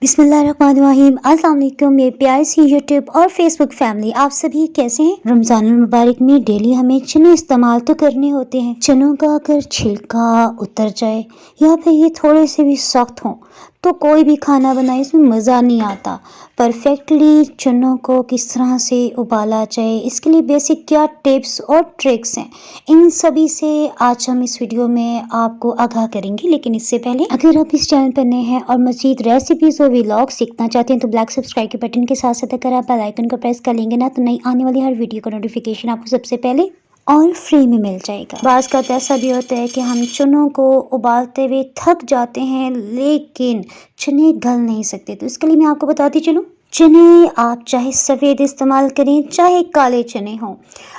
बिस्मिल्लाहिर्रहमानिर्रहीम। अस्सलाम वालेकुम मेरे प्यारे सी यूट्यूब और फेसबुक फैमिली, आप सभी कैसे हैं। रमज़ानुल मुबारक में डेली हमें चने इस्तेमाल तो करने होते हैं। चनों का अगर छिलका उतर जाए या फिर ये थोड़े से भी सख्त हों तो कोई भी खाना बनाए इसमें मज़ा नहीं आता। परफेक्टली चनों को किस तरह से उबाला जाए, इसके लिए बेसिक क्या टिप्स और ट्रिक्स हैं, इन सभी से आज हम इस वीडियो में आपको आगाह करेंगे। लेकिन इससे पहले अगर आप इस चैनल पर नए हैं और मज़ीद रेसिपीज़ और व्लॉग सीखना चाहते हैं तो ब्लैक सब्सक्राइब के बटन के साथ साथ अगर आप बेल आइकन को प्रेस कर लेंगे ना तो नई आने वाली हर वीडियो का नोटिफिकेशन आपको सबसे पहले और फ्री में मिल जाएगा। बाज़ का ऐसा भी होता है कि हम चनों को उबालते हुए थक जाते हैं लेकिन चने गल नहीं सकते, तो इसके लिए मैं आपको बताती चलूँ। चने आप चाहे सफ़ेद इस्तेमाल करें चाहे काले चने हों।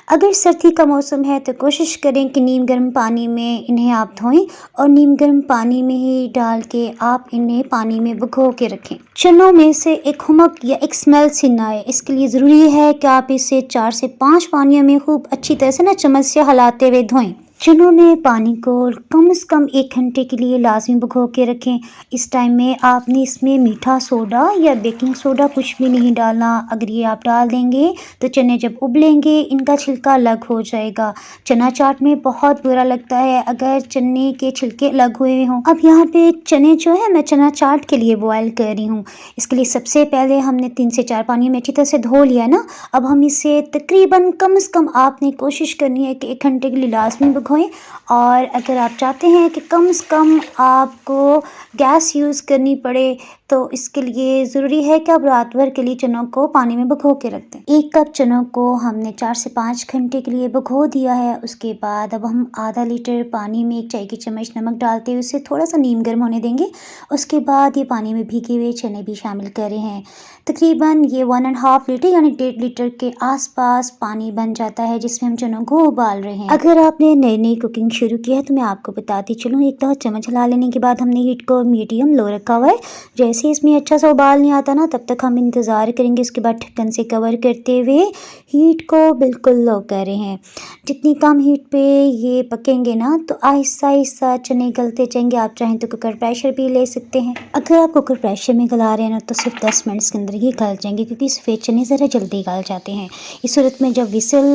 अगर सर्दी का मौसम है तो कोशिश करें कि नीम गर्म पानी में इन्हें आप धोएं और नीम गर्म पानी में ही डाल के आप इन्हें पानी में भिगो के रखें। चनों में से एक हुमक या एक स्मेल सी ना आए, इसके लिए ज़रूरी है कि आप इसे 4 से 5 पानियों में खूब अच्छी तरह से ना चम्मच से हिलाते हुए धोएं। चनों में पानी को कम से कम 1 घंटे के लिए लाजमी भिगो के रखें। इस टाइम में आपने इसमें मीठा सोडा या बेकिंग सोडा कुछ भी नहीं डालना। अगर ये आप डाल देंगे तो चने जब उबलेंगे इनका छिलका अलग हो जाएगा। चना चाट में बहुत बुरा लगता है अगर चने के छिलके अलग हुए हों। अब यहाँ पे चने जो है मैं चना चाट के लिए बॉयल कर रही हूँ। इसके लिए सबसे पहले हमने 3 से 4 पानी में अच्छी तरह से धो लिया ना। अब हम इसे तकरीबन कम से कम आपने कोशिश करनी है कि 1 घंटे के लिए लाजमी भिगोएं। और अगर आप चाहते हैं कि कम से कम आपको गैस यूज़ करनी पड़े तो इसके लिए ज़रूरी है कि आप रात भर के लिए चनों को पानी में भिगो के रख दें। 1 कप चनों को हमने 4 से 5 घंटे के लिए भिगो दिया है। उसके बाद अब हम आधा लीटर पानी में 1 चाय की चम्मच नमक डालते हुए उसे थोड़ा सा नीम गर्म होने देंगे। उसके बाद ये पानी में भीगे हुए चने भी शामिल कर रहे हैं। तकरीबन ये 1.5 लीटर यानी 1.5 लीटर के आसपास पानी बन जाता है जिसमें हम चनों को उबाल रहे हैं। अगर आपने नई कुकिंग शुरू की है तो मैं आपको बताती चलूँ, एक दफ़ा चम्मच हिला लेने के बाद हमने हीट को मीडियम लो रखा हुआ है। जैसे इसमें अच्छा सा उबाल नहीं आता ना तब तक हम इंतज़ार करेंगे। उसके बाद ढक्कन से कवर करते हुए हीट को बिल्कुल लो कर रहे हैं। जितनी कम हीट पे ये पकेंगे ना तो आहिस्ता आहिस्ता चने गलते जाएंगे। आप चाहें तो कुकर प्रेशर भी ले सकते हैं। अगर आप कुकर प्रेशर में गला रहे हैं ना तो सिर्फ 10 मिनट के अंदर ही गल जाएंगे क्योंकि सफ़ेद चने ज़रा जल्दी गल जाते हैं। इस सूरत में जब विसल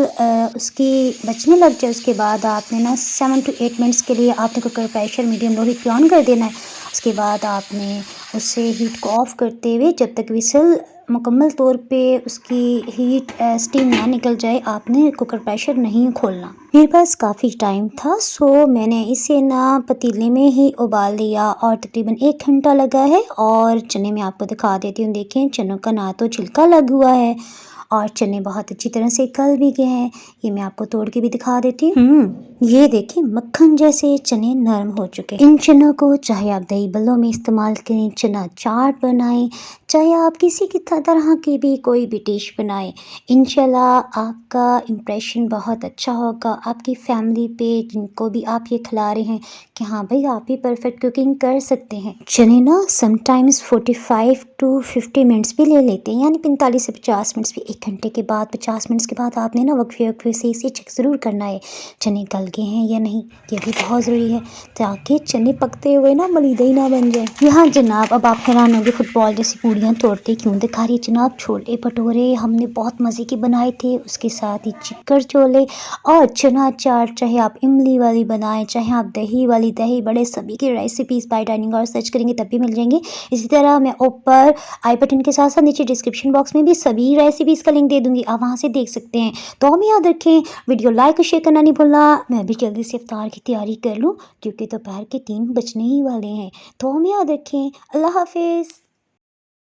उसकी बचने लग जाए उसके बाद आपने ना 7 to 8 मिनट्स के लिए आपने cooker pressure medium low heat पे ऑन कर देना है। उसके बाद आपने उससे हीट को ऑफ़ करते हुए जब तक विसल मुकम्मल तौर पे उसकी हीट स्टीम ना निकल जाए आपने कुकर प्रेशर नहीं खोलना। मेरे पास काफ़ी टाइम था सो मैंने इसे ना पतीले में ही उबाल लिया और तकरीबन 1 घंटा लगा है। और चने में आपको दिखा देती हूँ, देखें चनों का ना तो छिलका लग हुआ है और चने बहुत अच्छी तरह से गल भी गए हैं। ये मैं आपको तोड़ के भी दिखा देती हूँ। ये देखिए मक्खन जैसे चने नरम हो चुके हैं। इन चनों को चाहे आप दही बल्लों में इस्तेमाल करें, चना चाट बनाएं, चाहे आप किसी की तरह की भी कोई भी डिश बनाएं, इंशाल्लाह आपका इम्प्रेशन बहुत अच्छा होगा आपकी फैमिली पे जिनको भी आप ये खिला रहे हैं कि हाँ भाई आप भी परफेक्ट कुकिंग कर सकते हैं। चने ना समटाइम्स 45 to 50 मिनट्स भी ले लेते हैं, यानी 45 से 50 मिनट्स भी। 1 घंटे के बाद 50 मिनट्स के बाद आपने ना वक्फे से इसे चेक ज़रूर करना है चने गल गए हैं या नहीं। ये भी बहुत ज़रूरी है ताकि चने पकते हुए ना मलीदही ना बन जाए। यहाँ जनाब अब आप हैरान होंगे फुटबॉल जैसी पूड़ियाँ तोड़ते क्यों दिखा रही है जनाब। छोले भटूरे हमने बहुत मज़े के बनाए थे, उसके साथ ही चिक्कर छोले और चना चाट। चाहे आप इमली वाली बनाएं चाहे आप दही वाली, दही बड़े सभी की रेसिपीज़ बाय डाइनिंग और सर्च करेंगे तब भी मिल जाएंगे। इसी तरह मैं ऊपर आई बटन के साथ साथ नीचे डिस्क्रिप्शन बॉक्स में भी सभी रेसिपीज़ का लिंक दे दूँगी, आप वहाँ से देख सकते हैं। तो हमें याद रखें वीडियो लाइक और शेयर करना नहीं भूलना। मैं भी जल्दी से इफ्तार की तैयारी कर लूँ क्योंकि दोपहर के 3 बजने ही वाले हैं। तो हमें याद रखें। अल्लाह हाफिज़।